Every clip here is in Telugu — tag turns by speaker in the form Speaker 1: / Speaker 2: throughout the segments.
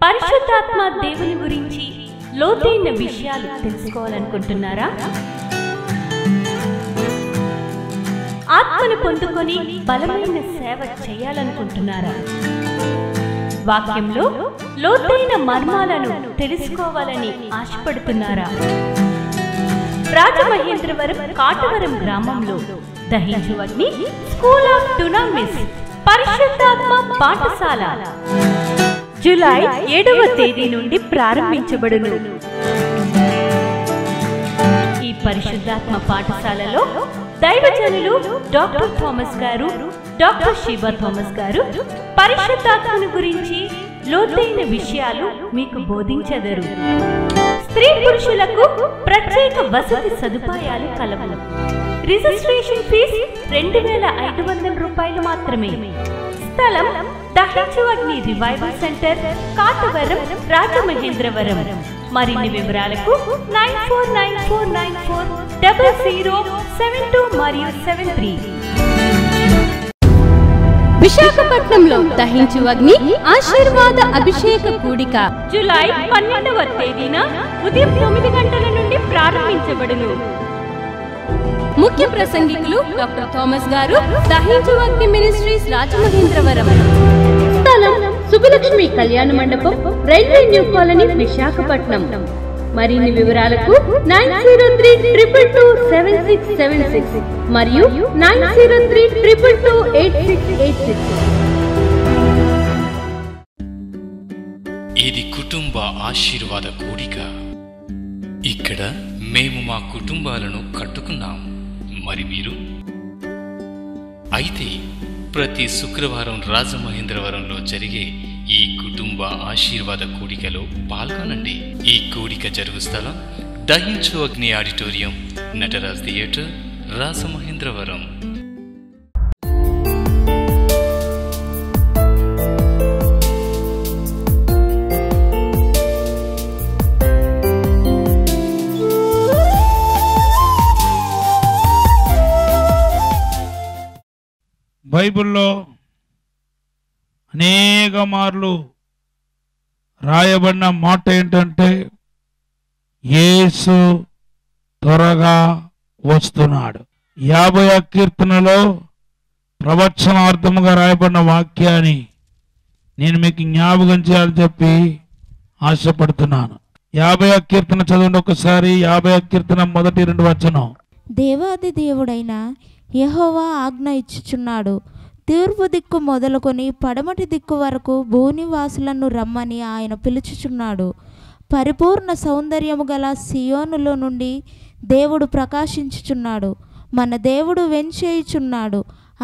Speaker 1: పరిశుద్ధాత్మ దేవుని గురించి లోతైన విషయాలు తెలుసుకోవాలనుకుంటున్నారా? ఆత్మను పొందుకొని బలమైన సేవ చేయాలనుకుంటున్నారా? వాక్యంలో లోతైన మర్మాలను తెలుసుకోవాలని ఆశపడుతున్నారా? రాజమహేంద్రవరం కాటవరం గ్రామంలో దహించు అగ్ని స్కూల్ ఆఫ్ డునామిస్ పరిశుద్ధాత్మ పాఠశాల జూలై 7వ తేదీ నుండి ప్రారంభించబడును. ఈ పరిశుద్ధాత్మ పాఠశాలలో దైవజనులు డాక్టర్ థామస్ గారు, డాక్టర్ శివ థామస్ గారు పరిశుద్ధాత్మను గురించి లోతైన విషయాలు మీకు బోధించెదరు. స్త్రీ పురుషులకు ప్రత్యేక వసతి సదుపాయాలు కలవు. రిజిస్ట్రేషన్ ఫీజు 2500 రూపాయలు మాత్రమే. స్థలం దహించు అగ్ని రివైవల్ సెంటర్, కాటవరం, రాజమహేంద్రవరం. మరిన్ని వివరాలకు 9494940072 మరియు 73.
Speaker 2: విశాఖపట్నంలో దహించు అగ్ని ఆశీర్వాద అభిషేక కూడిక
Speaker 1: జూలై 12వ తేదీన ఉదయం 9 గంటల నుండి ప్రారంభించబడును.
Speaker 2: ముఖ్య ప్రసంగికులు డాక్టర్ థామస్ గారు, దహించు అగ్ని మినిస్ట్రీస్, రాజమహేంద్రవరం. స్థలం సుబ్బలక్ష్మి కళ్యాణ మండపం, రైల్వే న్యూ కాలనీ, విశాఖపట్నం. మరిన్ని వివరాలకు 9032227676 మరియు 9032228686.
Speaker 3: ఇది కుటుంబ ఆశీర్వాద కూడిక. ఇక్కడ మేము మా కుటుంబాలను కట్టుకున్నాం. మరి మీరు? అయితే ప్రతి శుక్రవారం రాజమహేంద్రవరంలో జరిగే ఈ కుటుంబ ఆశీర్వాద కూడికలో పాల్గొనండి. ఈ కూడిక జరుగు స్థలం దహించు అగ్ని ఆడిటోరియం, నటరాజ్ థియేటర్, రాజమహేంద్రవరం.
Speaker 4: బైబిల్లో అనేక మార్లు రాయబడిన మాట ఏంటంటే, యేసు త్వరగా వస్తున్నాడు. 50వ కీర్తనలో ప్రవచనార్థముగా రాయబడిన వాక్యాన్ని నేను మీకు జ్ఞాపకం చేయాలని చెప్పి ఆశపడుతున్నాను. 50వ కీర్తన చదవండి ఒకసారి. 50వ కీర్తన మొదటి 2 వచనం.
Speaker 5: దేవాది దేవుడైన యెహోవా ఆజ్ఞ ఇచ్చుచున్నాడు, తూర్పు దిక్కు మొదలుకొని పడమటి దిక్కు వరకు భూనివాసులను రమ్మని ఆయన పిలుచుచున్నాడు. పరిపూర్ణ సౌందర్యము గల సియోనులో నుండి దేవుడు ప్రకాశించుచున్నాడు. మన దేవుడు వెంచేయుచున్నాడు,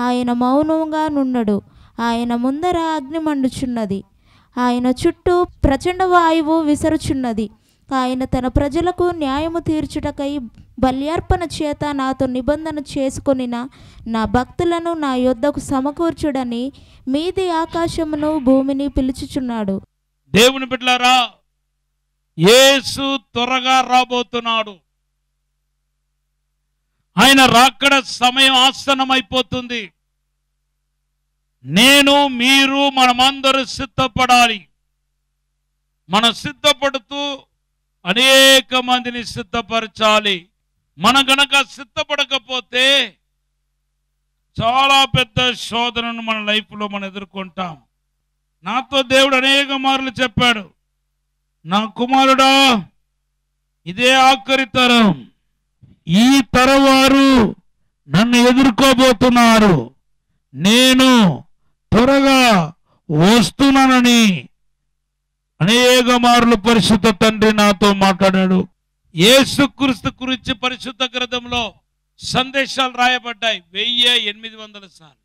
Speaker 5: ఆయన మౌనంగా నుండడు. ఆయన ముందర అగ్ని మండుచున్నది, ఆయన చుట్టూ ప్రచండ వాయువు విసరుచున్నది. ఆయన తన ప్రజలకు న్యాయము తీర్చుటకై బల్యార్పణ చేత నాతో నిబంధన చేసుకొనిన నా భక్తులను నా యొద్దకు సమకూర్చుడని మీది ఆకాశమును భూమిని పిలుచుచున్నాడు.
Speaker 4: దేవుని బిడ్డలారా, యేసు త్వరగా రాబోతున్నాడు. ఆయన రాకడ సమయం ఆసన్నమైపోతుంది. నేను, మీరు, మనమందరూ సిద్ధపడాలి. మనం సిద్ధపడుతూ అనేక మందిని సిద్ధపరచాలి. మనం గనక సిద్ధపడకపోతే చాలా పెద్ద శోధనను మన లైఫ్లో మనం ఎదుర్కొంటాం. నాతో దేవుడు అనేక మార్లు చెప్పాడు, నా కుమారుడా, ఇదే ఆఖరి తరం, ఈ తరం వారు నన్ను ఎదుర్కోబోతున్నారు, నేను త్వరగా వస్తున్నానని అనేక మార్లు పరిశుద్ధ తండ్రి నాతో మాట్లాడాడు. యేసుక్రీస్తు గురించి పరిశుద్ధ గ్రంథంలో సందేశాలు రాయబడ్డాయి 1800 సార్లు.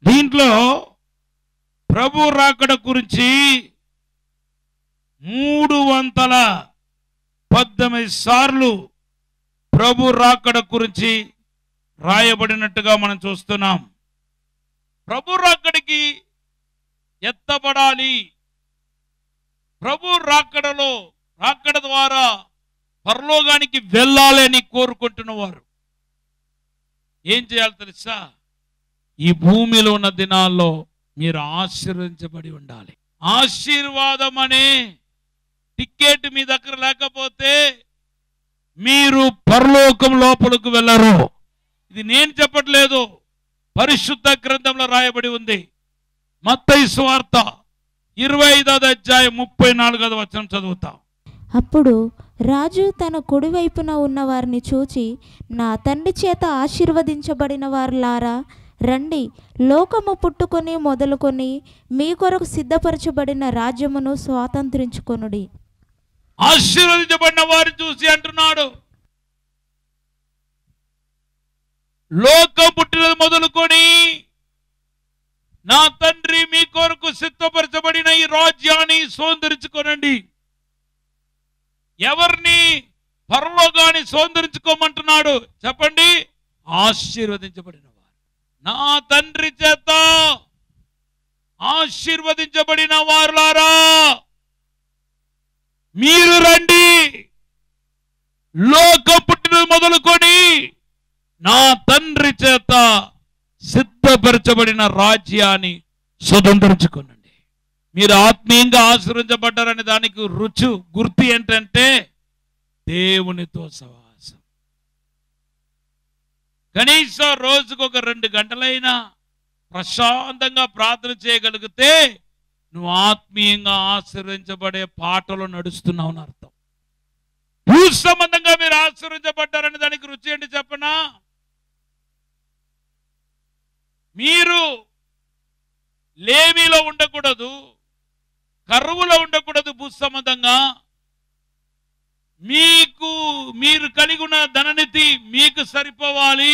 Speaker 4: దీంట్లో ప్రభు రాకడ గురించి 318 సార్లు ప్రభు రాకడ గురించి రాయబడినట్టుగా మనం చూస్తున్నాం. ప్రభు రాకడికి ఎత్తబడాలి. ప్రభు రాకడ ద్వారా పరలోకానికి వెళ్ళాలి అని కోరుకుంటున్నవారు ఏం చేయాలి తెలుసా? ఈ భూమిలో ఉన్న దినాల్లో మీరు ఆశీర్వదించబడి ఉండాలి. ఆశీర్వాదం అనే టికెట్ మీ దగ్గర లేకపోతే మీరు పరలోకం లోపలకు వెళ్ళరు. ఇది నేను చెప్పట్లేదు, పరిశుద్ధ గ్రంథంలో రాయబడి ఉంది. మత్తయి సువార్త 25వ అధ్యాయం 34వ వచనం చదువుతాం.
Speaker 5: అప్పుడు రాజు తన కుడివైపున ఉన్న వారిని చూచి, నా తండ్రి చేత ఆశీర్వదించబడిన వారులారా రండి, లోకము పుట్టుకొని మొదలుకొని మీ కొరకు సిద్ధపరచబడిన రాజ్యమును స్వాతంత్రించుకొనుడి.
Speaker 4: ఆశీర్వదించబడిన వారిని చూసి అంటున్నాడు, లోకం పుట్టినది మొదలుకొని నా తండ్రి మీ కొరకు సిద్ధపరచబడిన ఈ రాజ్యాన్ని స్వతంత్రించుకోనండి. ఎవరిని పరలోకాన్ని స్వతంత్రించుకోమంటున్నాడు చెప్పండి? ఆశీర్వదించబడిన వారు, నా తండ్రి చేత ఆశీర్వదించబడిన వారులారా మీరు రండి, లోకం పుట్టినది మొదలుకొని నా తండ్రి చేత సిద్ధపరచబడిన రాజ్యాన్ని స్వతంత్రించుకోనండి. మీరు ఆత్మీయంగా ఆశీర్వదించబడ్డారనే దానికి గుర్తు ఏంటంటే దేవునితో సహవాసం. కనీసం రోజుకు ఒక 2 గంటలైనా ప్రశాంతంగా ప్రార్థన చేయగలిగితే నువ్వు ఆత్మీయంగా ఆశీర్వదించబడే పాటలో నడుస్తున్నావు అర్థం. భూ సంబంధంగా మీరు ఆశీర్వదించబడ్డారనే దానికి రుచి ఏంటి చెప్పనా? మీరు లేమిలో ఉండకూడదు, కరువులో ఉండకూడదు. భూ సంబంధంగా మీరు కలిగి ఉన్న ధననిధి మీకు సరిపోవాలి,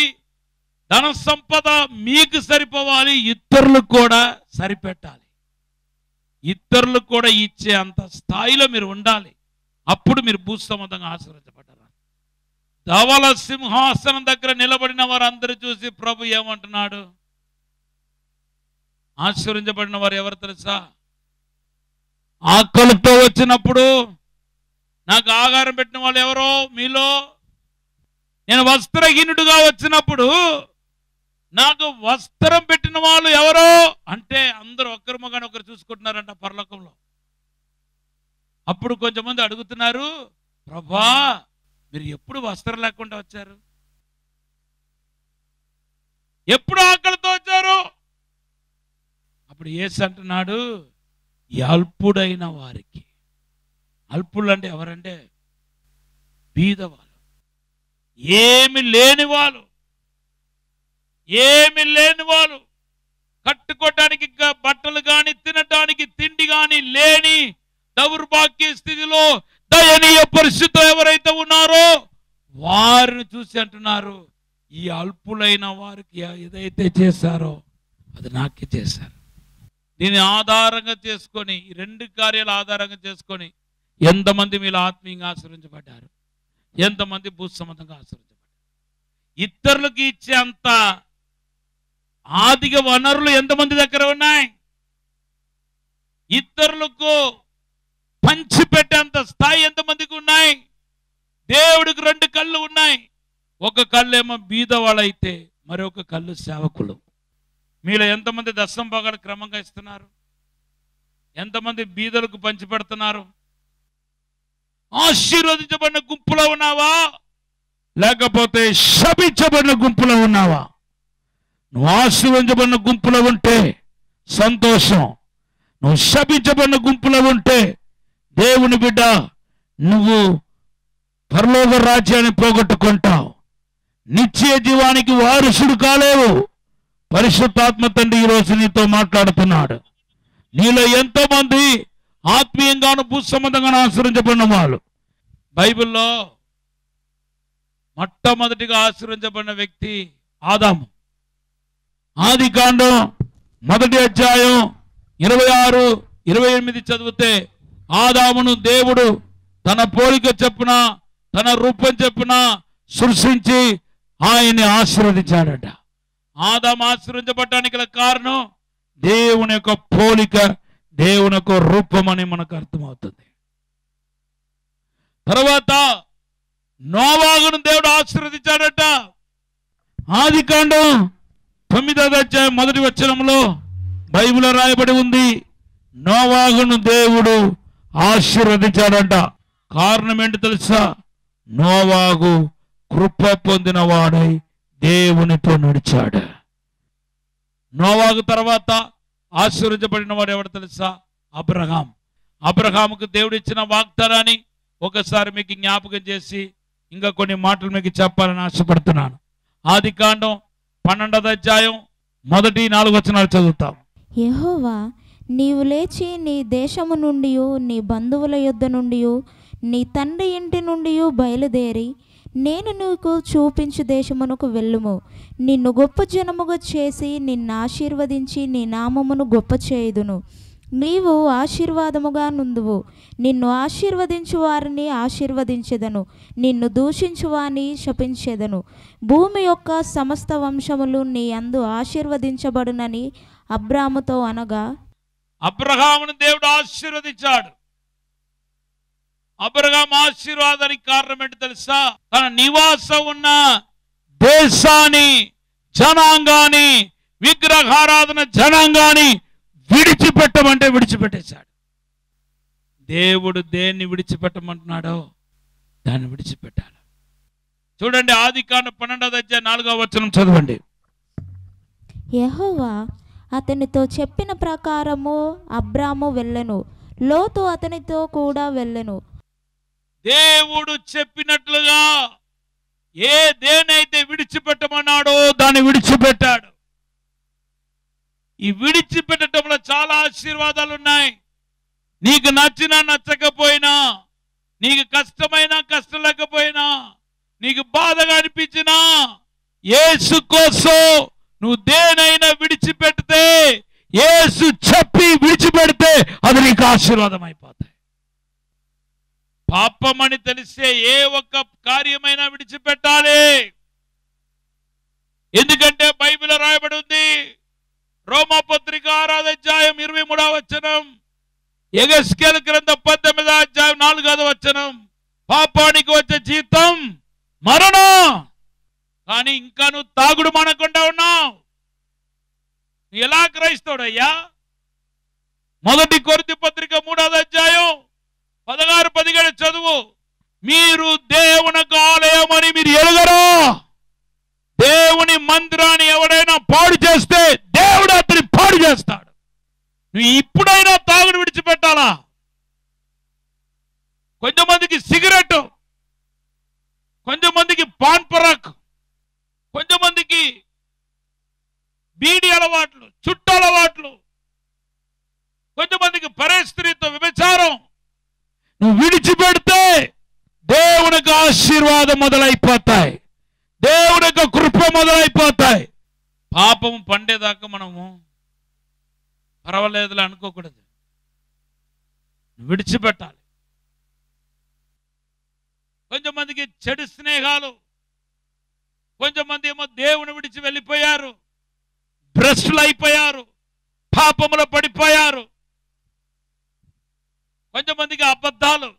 Speaker 4: ధన సంపద మీకు సరిపోవాలి, ఇతరులకు కూడా సరిపెట్టాలి, ఇతరులకు కూడా ఇచ్చే అంత స్థాయిలో మీరు ఉండాలి. అప్పుడు మీరు భూ సంబంధంగా ఆశీర్వదించబడ్డారు. ధవల సింహాసనం దగ్గర నిలబడిన వారందరూ చూసి ప్రభు ఏమంటున్నాడు? ఆశీర్వదించబడిన వారు ఎవరు తెలుసా? ఆకలితో వచ్చినప్పుడు నాకు ఆహారం పెట్టిన వాళ్ళు ఎవరో మీలో, నేను వస్త్రహీనుడుగా వచ్చినప్పుడు నాకు వస్త్రం పెట్టిన వాళ్ళు ఎవరో అంటే అందరూ ఒక్కరి ముఖాన్ని ఒకరు చూసుకుంటున్నారంట పరలోకంలో. అప్పుడు కొంచెంమంది అడుగుతున్నారు, ప్రభా మీరు ఎప్పుడు వస్త్రం లేకుండా వచ్చారు? ఎప్పుడు ఆకలితో వచ్చారు? అప్పుడు యేసు అంటున్నాడు, అల్పుడైన వారికి. అల్పులు అంటే ఎవరంటే బీదవాళ్ళు, ఏమి లేని వాళ్ళు, కట్టుకోవటానికి బట్టలు కానీ తినటానికి తిండి కానీ లేని దౌర్భాగ్య స్థితిలో దయనీయ పరిస్థితిలో ఎవరైతే ఉన్నారో వారిని చూసి అంటున్నారు, ఈ అల్పులైన వారికి ఏదైతే చేశారో అది నాకే చేశారు. దీన్ని ఆధారంగా చేసుకొని, ఈ 2 కార్యాలు ఆధారంగా చేసుకొని ఎంతమంది మీరు ఆత్మీయంగా ఆశీర్వదించబడ్డారు, ఎంతమంది భూ సంబంధంగా ఆశీర్వదించబడ్డారు? ఇతరులకు ఇచ్చే అంత ఆర్థిక వనరులు ఎంతమంది దగ్గర ఉన్నాయి? ఇతరులకు పంచిపెట్టేంత స్థాయి ఎంతమందికి ఉన్నాయి? దేవుడికి 2 కళ్ళు ఉన్నాయి. ఒక కళ్ళేమో బీదవాళ్ళైతే మరొక కళ్ళు సేవకులు. మీలో ఎంతమంది దశమ భాగాలు క్రమంగా ఇస్తున్నారు? ఎంతమంది బీదలకు పంచిపెడుతున్నారు? ఆశీర్వదించబడిన గుంపులో ఉన్నావా, లేకపోతే శపించబడిన గుంపులో ఉన్నావా? నువ్వు ఆశీర్వదించబడిన గుంపులో ఉంటే సంతోషం, నువ్వు శపించబడిన గుంపులో ఉంటే దేవుని బిడ్డ నువ్వు పరలోక రాజ్యాన్ని పోగొట్టుకుంటావు, నిత్య జీవానికి వారసుడు కాలేవు. పరిశుద్ధాత్మ తండ్రి ఈరోజు నీతో మాట్లాడుతున్నాడు. నీలో ఎంతో మంది ఆత్మీయంగాను భూ సంబంధంగాను ఆశీర్వదించబడిన వాళ్ళు. బైబిల్లో మొట్టమొదటిగా ఆశీర్వదించబడిన వ్యక్తి ఆదాము. ఆదికాండం 1వ అధ్యాయం 26, 28 చదివితే ఆదామును దేవుడు తన పోలిక చొప్పున తన రూపం చొప్పున సృష్టించి ఆయన్ని ఆశీర్వదించాడట. ఆదాము ఆశీర్వదించబడటానికి గల కారణం దేవుని యొక్క పోలిక, దేవుని యొక్క రూపం అని మనకు అర్థమవుతుంది. తర్వాత నోవాహును దేవుడు ఆశీర్వదించాడట. ఆదికాండం 9వ అధ్యాయం 1వ వచనంలో బైబిల్లో రాయబడి ఉంది, నోవాహును దేవుడు ఆశీర్వదించాడంట. కారణం ఏంటి తెలుసా? నోవాహు కృప పొందిన వాడై దేవునితో నడిచాడు. నోవాహు తర్వాత ఆశీర్వదించబడిన వాడు ఎవరు తెలుసా? అబ్రహాం. అబ్రహాముకు దేవుడు ఇచ్చిన వాగ్దానాన్ని ఒకసారి మీకు జ్ఞాపకం చేసి ఇంకా కొన్ని మాటలు మీకు చెప్పాలని ఆశపడుతున్నాను. ఆదికాండం 12వ అధ్యాయం 1-4 వచనాలు చదువుతాం.
Speaker 5: యెహోవా, నీవు లేచి నీ దేశము నుండి నీ బంధువుల యొద్ద నుండి నీ తండ్రి ఇంటి నుండి బయలుదేరి నేను నీకు చూపించు దేశమునకు వెళ్ళుము. నిన్ను గొప్ప జనముగా చేసి నిన్ను ఆశీర్వదించి నీ నామమును గొప్ప చేయుదును. నీవు ఆశీర్వాదముగా నుందువు. నిన్ను ఆశీర్వదించు వారిని ఆశీర్వదించెదను, నిన్ను దూషించు వారిని శపించెదను. భూమి యొక్క సమస్త వంశములు నీ యందు ఆశీర్వదించబడునని అబ్రాముతో అనగా,
Speaker 4: అబ్రహామును దేవుడు ఆశీర్వదించాడు. అబ్రహాం ఆశీర్వాదానికి కారణం ఏంటి తెలుసా? తన నివాసం ఉన్న దేశాన్ని, జనాంగాన్ని, విగ్రహారాధన జనాంగాన్ని విడిచిపెట్టమంటే విడిచిపెట్టేశాడు. దేవుడు దేన్ని విడిచిపెట్టమంటున్నాడో దాన్ని విడిచిపెట్టాలి. చూడండి, ఆదికాండం 12వ అధ్యాయం 4వ వచనం చదవండి.
Speaker 5: యెహోవా అతనితో చెప్పిన ప్రకారము అబ్రాము వెళ్ళెను, లోతు అతనితో కూడా వెళ్ళెను.
Speaker 4: దేవుడు చెప్పినట్లుగా దేనైతే విడిచిపెట్టమన్నాడో దాన్ని విడిచిపెట్టాడు. ఈ విడిచిపెట్టడంలో చాలా ఆశీర్వాదాలు ఉన్నాయి. నీకు నచ్చినా నచ్చకపోయినా, నీకు కష్టమైనా కష్టం లేకపోయినా, నీకు బాధగా అనిపించినా, యేసు కోసం నువ్వు దేనైనా విడిచిపెడితే, యేసు చెప్పి విడిచిపెడితే అది నీకు ఆశీర్వాదం అయిపోతాయి. పాపమని తెలిసే ఏ ఒక్క కార్యమైనా విడిచిపెట్టాలి. ఎందుకంటే బైబిల్ రాయబడి ఉంది, రోమాపత్రిక 6వ అధ్యాయం 23వ వచనం, యెహెజ్కేలు గ్రంథం 18వ అధ్యాయం 4వ వచనం, పాపానికి వచ్చే జీతం మరణం. కానీ ఇంకా నువ్వు తాగుడు మానకుండా ఉన్నావు. ఎలా క్రైస్తవుడయ్యా? 1 కొరింథీ పత్రిక 3వ అధ్యాయం 16-17 చదువు. మీరు దేవునికి ఆలయం అని మీరు ఎరుగరా? దేవుని మందిరాన్ని ఎవడైనా పాడు చేస్తే దేవుడు అతని పాడు చేస్తాడు. నువ్వు ఇప్పుడైనా తాగుడు విడిచిపెట్టాలా? కొంతమందికి సిగరెట్, కొంతమందికి పాన్ పరాక్, కొంతమందికి బీడి అలవాట్లు, చుట్టు అలవాట్లు, కొంతమందికి పరస్త్రీతో వ్యభిచారం. నువ్వు విడిచిపెడితే దేవునికి ఆశీర్వాదం మొదలైపోతాయి, దేవుని యొక్క కృప మొదలైపోతాయి. పాపం పండేదాకా మనము పర్వాలేదులే అనుకోకూడదు, విడిచిపెట్టాలి. కొంతమందికి చెడు స్నేహాలు, కొంతమంది ఏమో దేవుని విడిచి వెళ్ళిపోయారు, భ్రష్టులు అయిపోయారు, పాపములో పడిపోయారు. కొంతమందికి అబద్ధాలు,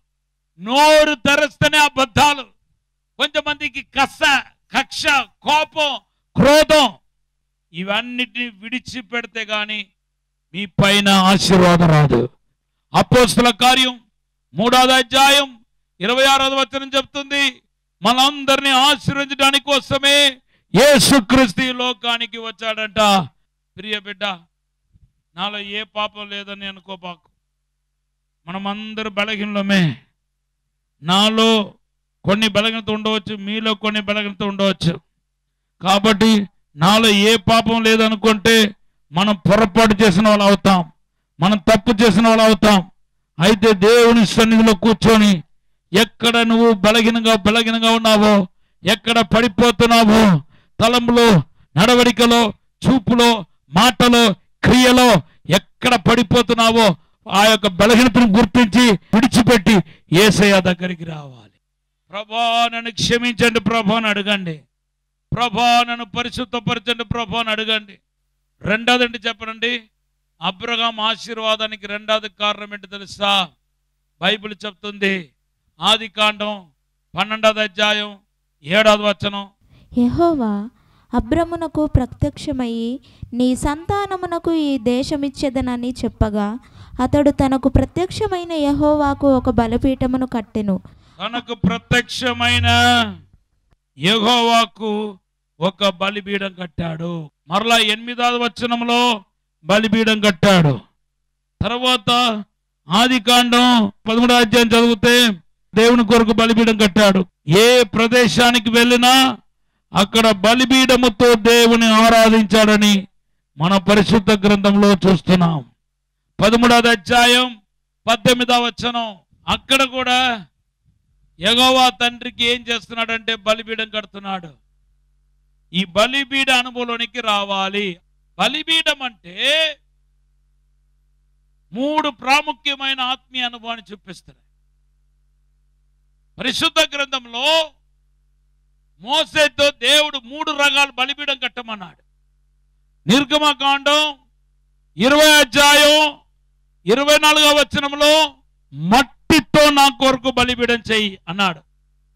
Speaker 4: నోరు తెరస్తేనే అబద్ధాలు. కొంతమందికి కక్ష, కోపం, క్రోధం. ఇవన్నిటిని విడిచిపెడితే గాని మీ పైన ఆశీర్వాదం రాదు. అపోస్తల కార్యం 3వ అధ్యాయం 26వ వచనం చెప్తుంది, మనందరినీ ఆశీర్వదించడానికి కోసమే యేసుక్రీస్తు ఈ లోకానికి వచ్చాడంట. ప్రియ బిడ్డ, నాలో ఏ పాపం లేదని అనుకోబాకు. మనమందరూ బలహీనమే. నాలో కొన్ని బలహీనత ఉండవచ్చు, మీలో కొన్ని బలహీనత ఉండవచ్చు. కాబట్టి నాలో ఏ పాపం లేదనుకుంటే మనం పొరపాటు చేసిన వాళ్ళు అవుతాం, మనం తప్పు చేసిన వాళ్ళు అవుతాం. అయితే దేవుని సన్నిధిలో కూర్చొని ఎక్కడ నువ్వు బలహీనంగా ఉన్నావో, ఎక్కడ పడిపోతున్నావో, తలంలో, నడవడికలో, చూపులో, మాటలో, క్రియలో ఎక్కడ పడిపోతున్నావో ఆ యొక్క బలహీనతను గుర్తించి విడిచిపెట్టి యేసయ్య దగ్గరికి రావాలి. ప్రభా నన్ను క్షమించండి ప్రభా అని అడగండి. ప్రభా నన్ను పరిశుద్ధపరచండి ప్రభా అని అడగండి. రెండోదండి చెప్పనండి, అబ్రహాం ఆశీర్వాదానికి రెండోది కారణం ఏంటి తెలుసా? బైబిల్ చెప్తుంది, ఆదికాండం 12వ అధ్యాయం 7వ వచనం,
Speaker 5: యెహోవా అబ్రమునకు ప్రత్యక్షమయ్యి నీ సంతానమునకు ఈ దేశమిచ్చేదనని చెప్పగా అతడు తనకు ప్రత్యక్షమైన యెహోవాకు ఒక బలిపీఠమును కట్టెను.
Speaker 4: తనకు ప్రత్యక్షమైన యెహోవాకు ఒక బలిపీఠం కట్టాడు. మరలా 8వ వచనంలో బలిపీఠం కట్టాడు. తర్వాత ఆదికాండం 13వ అధ్యాయం చదివితే దేవుని కొరకు బలిపీఠం కట్టాడు. ఏ ప్రదేశానికి వెళ్ళినా అక్కడ బలిపీఠముతో దేవుని ఆరాధించాడని మన పరిశుద్ధ గ్రంథంలో చూస్తున్నాం. 13వ అధ్యాయం 18వ వచనం అక్కడ కూడా యెహోవా తండ్రికి ఏం చేస్తున్నాడంటే బలిపీఠం కడుతున్నాడు. ఈ బలిపీఠ అనుభవంలోనికి రావాలి. బలిపీఠం అంటే 3 ప్రాముఖ్యమైన ఆత్మీయ అనుభవాన్ని చూపిస్తున్నాయి. పరిశుద్ధ గ్రంథంలో మోసేతో దేవుడు 3 రకాల బలిపీఠం కట్టమన్నాడు. నిర్గమకాండం 20వ అధ్యాయం 24వ వచనంలో మట్టితో నా కొరకు బలిపీఠం చెయ్యి అన్నాడు.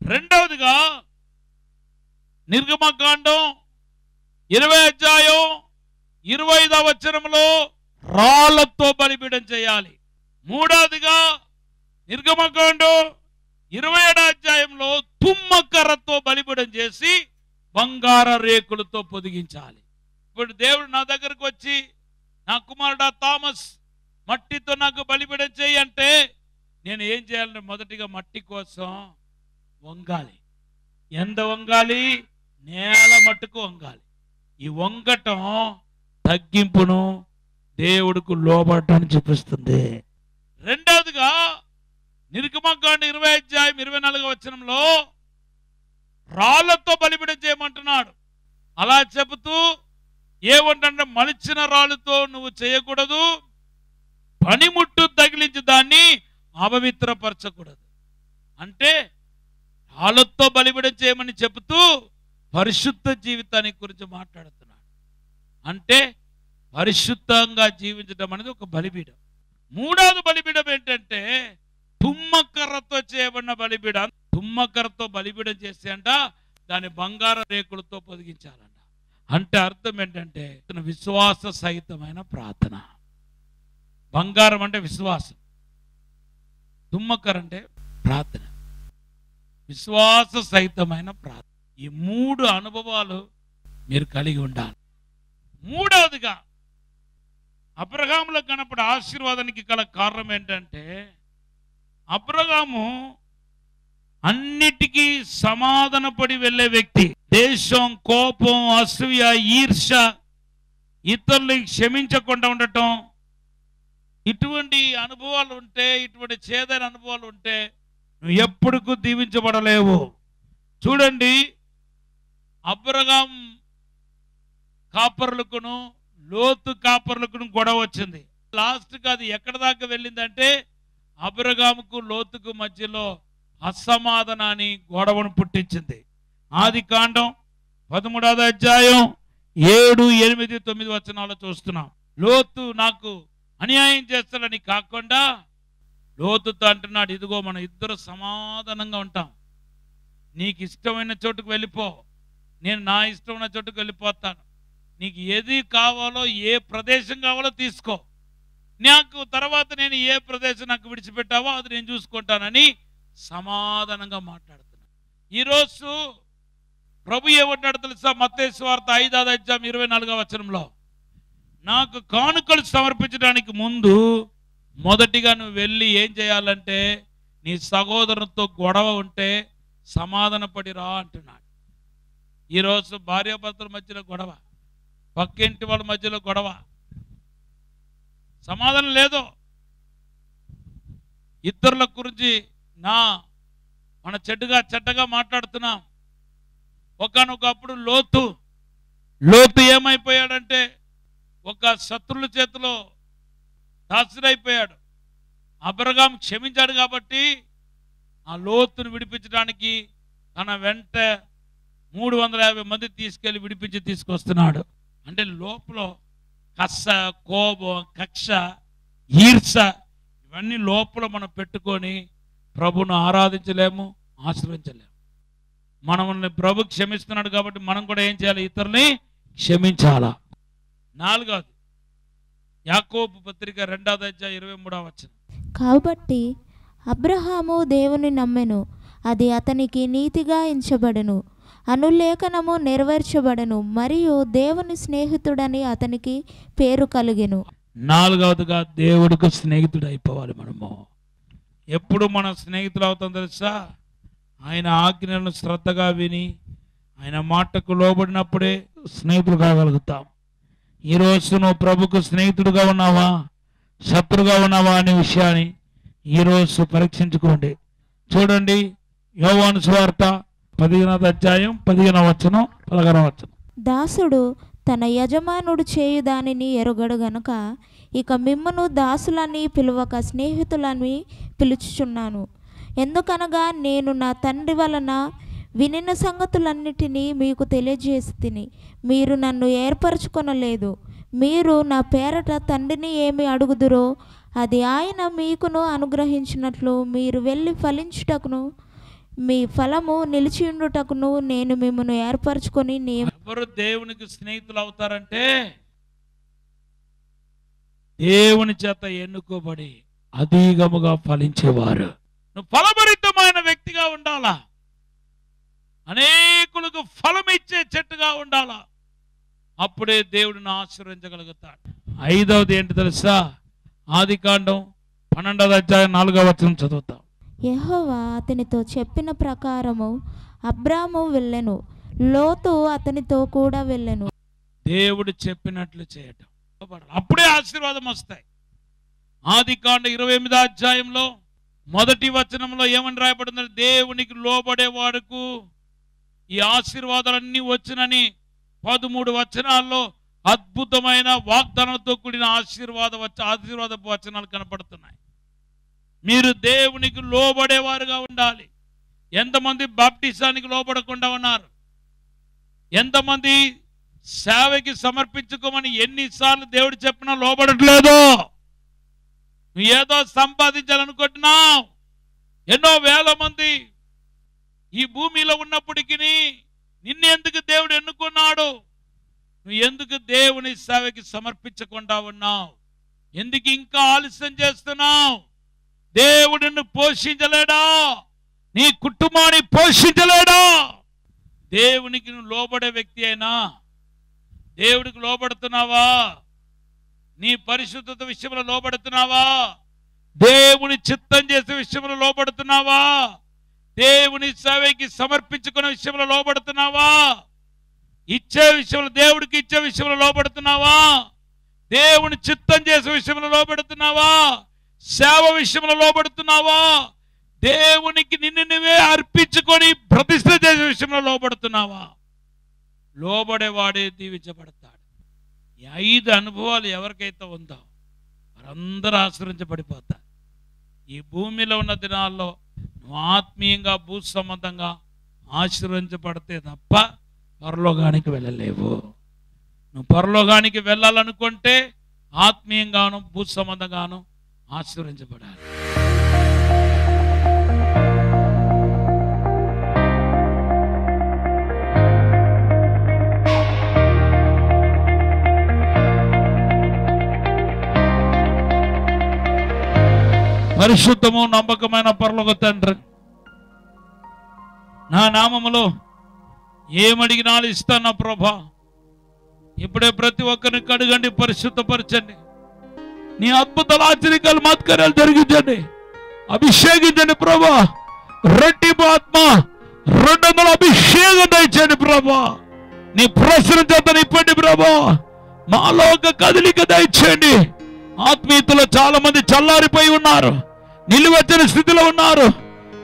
Speaker 4: రెండవదిగా నిర్గమకాండం 20వ అధ్యాయం 25వ వచనంలో రాళ్లతో బలిపీఠం చేయాలి. మూడవదిగా నిర్గమకాండం 27వ అధ్యాయంలో తుమ్మకర్రతో బలిపీఠం చేసి బంగార రేకులతో పొదిగించాలి. ఇప్పుడు దేవుడు నా దగ్గరకు వచ్చి నా కుమారుడా థామస్ మట్టితో నాకు బలిపీఠం చేయి అంటే నేను ఏం చేయాలంటే మొదటిగా మట్టి కోసం వంగాలి. ఎంత వంగాలి? నేల మట్టుకు వంగాలి. ఈ వంగటం తగ్గింపును దేవుడికి లోబడటాన్ని చూపిస్తుంది. రెండవదిగా నిర్గమకాండం 20వ అధ్యాయం 24వ వచనంలో రాళ్లతో బలిపీఠం చేయమంటున్నాడు. అలా చెబుతూ ఏమంటే మలిచిన రాళ్ళతో నువ్వు చేయకూడదు, పనిముట్టు తగిలించి దాన్ని అపవిత్రపరచకూడదు. అంటే రాళ్ళతో బలిపీఠం చేయమని చెబుతూ పరిశుద్ధ జీవితాన్ని గురించి మాట్లాడుతున్నాడు. అంటే పరిశుద్ధంగా జీవించడం అనేది ఒక బలిపీఠం. మూడవది బలిపీఠం ఏంటంటే తుమ్మకర్రతో చేయబడిన బలిపీఠం. తుమ్మకర్రతో బలిపీఠం చేస్తే అంట దాని బంగార రేకులతో పొదిగించాలంట. అంటే అర్థం ఏంటంటే విశ్వాస సహితమైన ప్రార్థన. బంగారం అంటే విశ్వాసం, తుమ్మకర్ర అంటే ప్రార్థన, విశ్వాస సహితమైన ప్రార్థన. ఈ 3 అనుభవాలు మీరు కలిగి ఉండాలి. మూడవదిగా అబ్రహాములో కనపడే ఆశీర్వాదానికి గల కారణం ఏంటంటే అబ్రహాము అన్నిటికీ సమాధానపడి వెళ్ళే వ్యక్తి. దేశం, కోపం, అసూయ, ఈర్ష, ఇతరుల్ని క్షమించకుండా ఉండటం, ఇటువంటి అనుభవాలు ఉంటే, ఇటువంటి చేదైన అనుభవాలు ఉంటే నువ్వు ఎప్పుడుకు దీవించబడలేవు. చూడండి, అబ్రహాం కాపర్లకును లోతు కాపర్లకును గొడవ వచ్చింది. లాస్ట్కి అది ఎక్కడి దాకా వెళ్ళిందంటే అబ్రహాముకు లోతుకు మధ్యలో అసమాధానాన్ని, గొడవను పుట్టించింది. ఆదికాండం 13వ అధ్యాయం 7, 8, 9 వచనాలు చూస్తున్నాం. లోతు నాకు అన్యాయం చేస్తాడని కాకుండా లోతుతో అంటున్నాడు, ఇదిగో మన ఇద్దరు సమాధానంగా ఉంటాం, నీకు ఇష్టమైన చోటుకు వెళ్ళిపో, నేను నా ఇష్టమైన చోటుకు వెళ్ళిపోతాను, నీకు ఏది కావాలో ఏ ప్రదేశం కావాలో తీసుకో, నాకు తర్వాత నేను ఏ ప్రదేశం నాకు విడిచిపెట్టావో అది నేను చూసుకుంటానని సమాధానంగా మాట్లాడుతున్నాను. ఈరోజు ప్రభు ఏమంటాడు తెలుసా? మత్తయి సువార్త 5వ అధ్యాయం 24వ వచనంలో నాకు కానుకలు సమర్పించడానికి ముందు మొదటిగా నువ్వు వెళ్ళి ఏం చేయాలంటే నీ సహోదరునితో గొడవ ఉంటే సమాధానపడి రా అంటున్నాడు. ఈరోజు భార్యాభర్తల మధ్యలో గొడవ, పక్కింటి వాళ్ళ మధ్యలో గొడవ, సమాధానం లేదు. ఇతరుల గురించి మన చెడ్డగా మాట్లాడుతున్నాం. ఒకానొకప్పుడు లోతు ఏమైపోయాడంటే ఒక శత్రుల చేతిలో దాసుడైపోయాడు. అబ్రహాం క్షమించాడు కాబట్టి ఆ లోతును విడిపించడానికి తన వెంట 350 మంది తీసుకెళ్లి విడిపించి తీసుకొస్తున్నాడు. అంటే లోపల కస్స, కోపం, కక్ష, ఈర్ష ఇవన్నీ లోపల మనం పెట్టుకొని ప్రభును ఆరాధించలేము, ఆశ్రయించలేము. మనల్ని ప్రభు క్షమిస్తున్నాడు కాబట్టి మనం కూడా ఏం చేయాలి? ఇతరుల్ని క్షమించాలా. 4వది యాకోబు పత్రిక 2వ అధ్యాయం 23వ వచనం.
Speaker 5: కాబట్టి అబ్రహాము దేవుని నమ్మెను, అది అతనికి నీతిగా ఎంచబడెను, అనులేఖనము నెరవేర్చబడెను, మరియు దేవుని స్నేహితుడని అతనికి పేరు కలిగెను.
Speaker 4: 4వదిగా దేవుడికి స్నేహితుడు అయిపోవాలి. మనము ఎప్పుడు మనం స్నేహితులు అవుతాం తెలుసా? ఆయన ఆజ్ఞలను శ్రద్ధగా విని ఆయన మాటకు లోబడినప్పుడే స్నేహితులు కాగలుగుతాం. ఈరోజు నువ్వు ప్రభుకు స్నేహితుడుగా ఉన్నావా, శత్రుగా ఉన్నావా అనే విషయాన్ని ఈరోజు పరీక్షించుకోండి. చూడండి, యోహాను సువార్త 15వ అధ్యాయం 15వ వచనం 11వ వచనం.
Speaker 5: దాసుడు తన యజమానుడు చేయు దానిని ఎరుగడు గనుక ఇక మిమ్మును దాసులని పిలువక స్నేహితులని పిలుచుచున్నాను. ఎందుకనగా నేను నా తండ్రి వలన వినిన సంగతులన్నిటినీ మీకు తెలియజేసి తిని, మీరు నన్ను ఏర్పరచుకొనలేదు. మీరు నా పేరట తండ్రిని ఏమి అడుగుదురో అది ఆయన మీకును అనుగ్రహించినట్లు మీరు వెళ్ళి ఫలించుటకును మీ ఫలము నిలిచియుండుటకును నేను మిమ్మల్ని ఏర్పరచుకొని
Speaker 4: ఎవరు దేవునికి స్నేహితులు అవుతారంటే దేవుని చేత ఎన్నుకోబడి అధికముగా ఫలించేవారు. నువ్వు ఫలభరితమైన వ్యక్తిగా ఉండాలా, అనేకులకు ఫలం ఇచ్చే చెట్టుగా ఉండాలా, అప్పుడే దేవుడిని ఆశీర్వదించగలుగుతాడు. 5వది ఏంటి తెలుసా? ఆదికాండం 12వ అధ్యాయం 4వ వచనం చదువుతాం.
Speaker 5: యెహోవా అతనితో చెప్పిన ప్రకారము అబ్రాము వెళ్ళెను, లోతు అతనితో కూడా వెళ్ళెను.
Speaker 4: దేవుడు చెప్పినట్లు చేయటం, అప్పుడే ఆశీర్వాదం వస్తాయి. ఆదికాండం 28వ అధ్యాయంలో 1వ వచనంలో ఏమని రాయబడిందంటే, దేవునికి లోబడే వాడుకు ఈ ఆశీర్వాదాలన్నీ వచ్చునని 13 వచనాల్లో అద్భుతమైన వాగ్దానాలతో కూడిన ఆశీర్వాదపు వచనాలు కనపడుతున్నాయి. మీరు దేవునికి లోబడేవారుగా ఉండాలి. ఎంతమంది బాప్టిజానికి లోబడకుండా ఉన్నారు? ఎంతమంది సేవకి సమర్పించుకోమని ఎన్నిసార్లు దేవుడు చెప్పినా లోబడట్లేదు? నువ్వు ఏదో సంపాదించాలనుకుంటున్నావు. ఎన్నో వేల మంది ఈ భూమిలో ఉన్నప్పటికీ నిన్ను ఎందుకు దేవుడు ఎన్నుకున్నాడు? నువ్వు ఎందుకు దేవుని సేవకి సమర్పించకుండా ఉన్నావు? ఎందుకు ఇంకా ఆలస్యం చేస్తున్నావు? దేవుడు నిన్ను పోషించలేడా? నీ కుటుంబాన్ని పోషించలేడా? దేవునికి నువ్వు లోబడే వ్యక్తి అయినా దేవుడికి లోబడుతున్నావా? నీ పరిశుద్ధత విషయంలో లోబడుతున్నావా? దేవుని చిత్తం చేసే విషయంలో లోబడుతున్నావా? దేవుని సేవకి సమర్పించుకునే విషయంలో లోబడుతున్నావా? ఇచ్చే విషయంలో, దేవుడికి ఇచ్చే విషయంలో లోబడుతున్నావా? దేవుని చిత్తం చేసే విషయంలో లోబడుతున్నావా? సేవ విషయంలో లోబడుతున్నావా? దేవునికి నిన్ను నువ్వే అర్పించుకొని ప్రతిష్ఠ చేసే విషయంలో లోబడుతున్నావా? లోబడేవాడే దీవించబడతాడు. ఈ 5 అనుభవాలు ఎవరికైతే ఉందో వారందరూ ఆశ్రయించబడిపోతారు. ఈ భూమిలో ఉన్న దినాల్లో నువ్వు ఆత్మీయంగా భూ సంబంధంగా ఆశీర్వదించబడితే తప్ప పరలోకానికి వెళ్ళలేవు. నువ్వు పరలోకానికి వెళ్ళాలనుకుంటే ఆత్మీయంగాను భూ సంబంధంగాను ఆశీర్వదించబడాలి. పరిశుద్ధము నమ్మకమైన పరలోక తండ్రి, నా నామములో ఏమడిగినా ఇస్తాను ప్రభా. ఇప్పుడే ప్రతి ఒక్కరిని కడగండి, పరిశుద్ధపరచండి. నీ అద్భుతాలు, ఆశ్చర్యకాలు, మహత్కార్యాలు జరిగించండి, అభిషేకించండి ప్రభా. రెట్టింపు ఆత్మ 200 అభిషేకం దయచేయండి ప్రభా. నీ ప్రసరణ చేత నింపండి ప్రభా. మాలో ఒక కదలిక దయచేయండి. ఆత్మీయతలో చాలా మంది చల్లారిపోయి ఉన్నారు, నిలువెచ్చని స్థితిలో ఉన్నారు.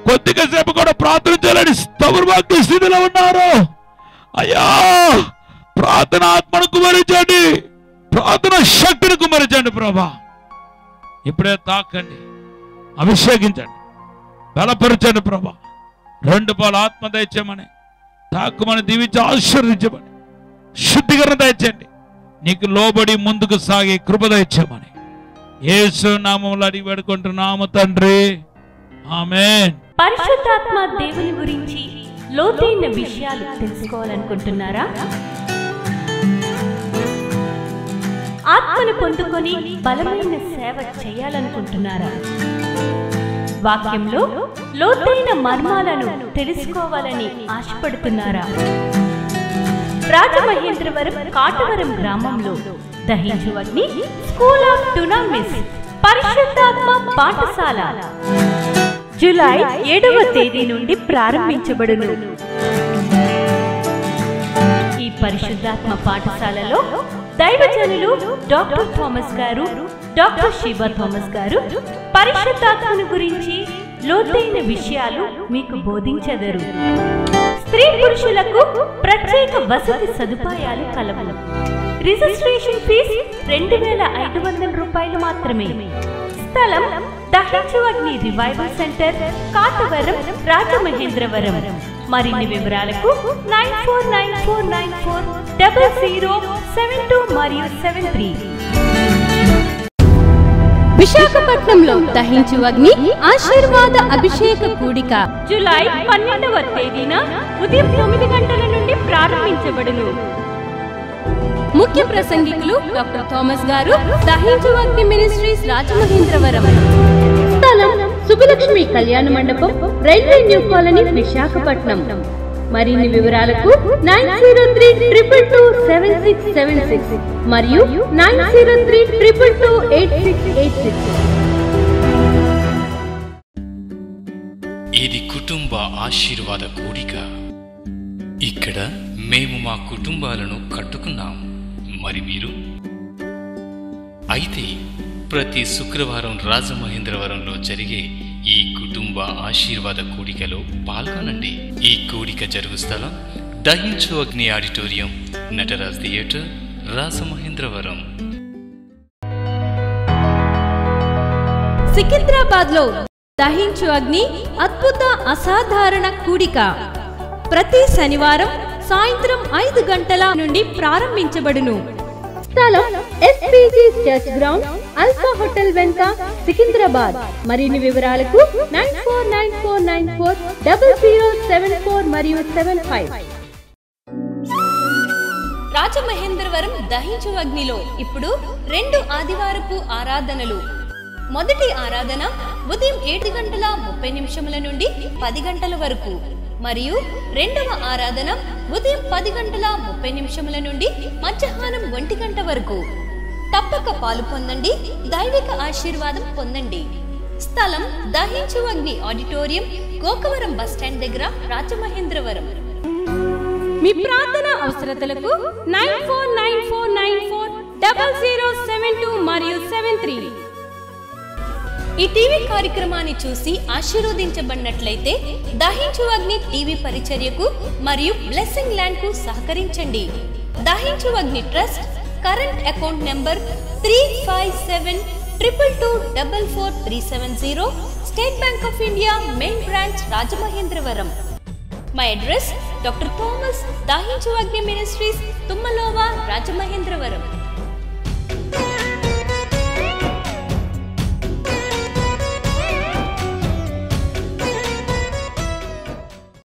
Speaker 4: కొద్దిగా సేపు కూడా ప్రార్థన చేయలేని దౌర్భాగ్య స్థితిలో ఉన్నారు. అయ్యా, ప్రార్థన ఆత్మను కుమరించండి, ప్రార్థన శక్తిని కుమరించండి ప్రభా. ఇప్పుడే తాకండి, అభిషేకించండి, బలపరచండి ప్రభా. 2 పాలు ఆత్మ దయచేయమని, తాకుమని దీవించి ఆశీర్వదించమని, శుద్ధీకరణ దయచేయండి. నీకు లోబడి ముందుకు సాగే కృప దయచేయమని యేసు నామములో అడిగి వేడుకుంటున్నాము తండ్రి, ఆమేన్.
Speaker 1: పరిశుద్ధాత్మ దేవుని గురించి లోతైన విషయాలు తెలుసుకోవాలనుకుంటున్నారా? ఆత్మను పొందుకొని బలమైన సేవ చేయాలనుకుంటున్నారా? వాక్యంలో లోతైన మర్మాలను తెలుసుకోవాలని ఆశపడుతున్నారా? రాజమహేంద్రవరం కాటవరం గ్రామంలో దహించు అగ్ని స్కూల్ ఆఫ్ డునామిస్ పరిశుద్ధాత్మ పాఠశాల జూలై 7వ తేదీ నుండి ప్రారంభించబడును. ఈ పరిశుద్ధాత్మ పాఠశాలలో దైవజనులు డాక్టర్ థామస్ గారు, డాక్టర్ షీబా థామస్ గారు పరిశుద్ధాత్మను గురించి లోతైన విషయాలు మీకు బోధించెదరు. స్త్రీ పురుషులకు ప్రత్యేక వసతి సదుపాయాలు కలవు. రిజిస్ట్రేషన్ ఫీజు 2500 రూపాయలు మాత్రమే. స్థలం దహించు అగ్ని రివైవల్ సెంటర్, కాటవరం, రాజమహేంద్రవరం. మరిన్ని వివరాలకు 9494940072 మరియు 73.
Speaker 2: విశాఖపట్నంలో దహించు అగ్ని ఆశీర్వాద అభిషేక కూడిక
Speaker 1: జూలై 12వ తేదీన ఉదయం 9 గంటల నుండి ప్రారంభించబడును.
Speaker 2: ముఖ్య ప్రసంగికులు డాక్టర్ థామస్ గారు, దహించు అగ్ని మినిస్ట్రీస్ రాజమహేంద్రవరం.
Speaker 5: స్థలం సుబ్బలక్ష్మి కళ్యాణ మండపం, రైల్వే న్యూ కాలనీ, విశాఖపట్నం. మరిన్ని వివరాలకు 9032227676 మరియు 9032228686.
Speaker 3: ఇది కుటుంబ ఆశీర్వాద కూడిక. ఇక్కడ మేము మా కుటుంబాలను కట్టుకున్నాం. మరి మీరు? అయితే ప్రతి శుక్రవారం రాజమహేంద్రవరంలో జరిగే ఈ కుటుంబ ఆశీర్వాద కూడికలో పాల్గొనండి. ఈ కూడిక జరుగు స్థలం దహించు అగ్ని ఆడిటోరియం, నటరాజ్ థియేటర్, రాజమహేంద్రవరం.
Speaker 2: సికింద్రాబాద్ లో దహించు అగ్ని అద్భుత అసాధారణ కూడిక ప్రతి శనివారం సాయంత్రం 5 గంటల నుండి ప్రారంభించబడును.
Speaker 5: స్థలం SPG church ground, alpha hotel వెనుక, సికింద్రాబాద్. మరిన్ని వివరాలకు 9494940074 మరియు 75.
Speaker 2: రాజమహేంద్రవరం దహించు అగ్నిలో ఇప్పుడు 2 ఆదివారపు ఆరాధనలు. మొదటి ఆరాధన ఉదయం 7:30 నుండి 10 గంటల వరకు మరియు రెండవ ఆరాధన ఉదయం 10:30 నుండి మధ్యాహ్నం 1 గంట వరకు. తప్పక పాలు పొందండి, దైవిక ఆశీర్వాదం పొందండి. స్థలం దహించు అగ్ని ఆడిటోరియం, గోకవరం బస్టాండ్ దగ్గర, రాజమహేంద్రవరం. మీ ప్రార్థన అవసరతలకు 9494940072 మరియు 73. ఈ టీవీ కార్యక్రమాన్ని చూసి ఆశీర్వదించబడినట్లయితే దహించు అగ్ని టీవీ పరిచర్యకు మరియు బ్లెస్సింగ్ ల్యాండ్ కు సహకరించండి. Dahinchu Agni trust current account number 357222444370, State Bank of India main branch, Rajamahendravaram. My address doctor Thomas, Dahinchu Agni ministries, తుమ్మలోవా, Rajamahendravaram.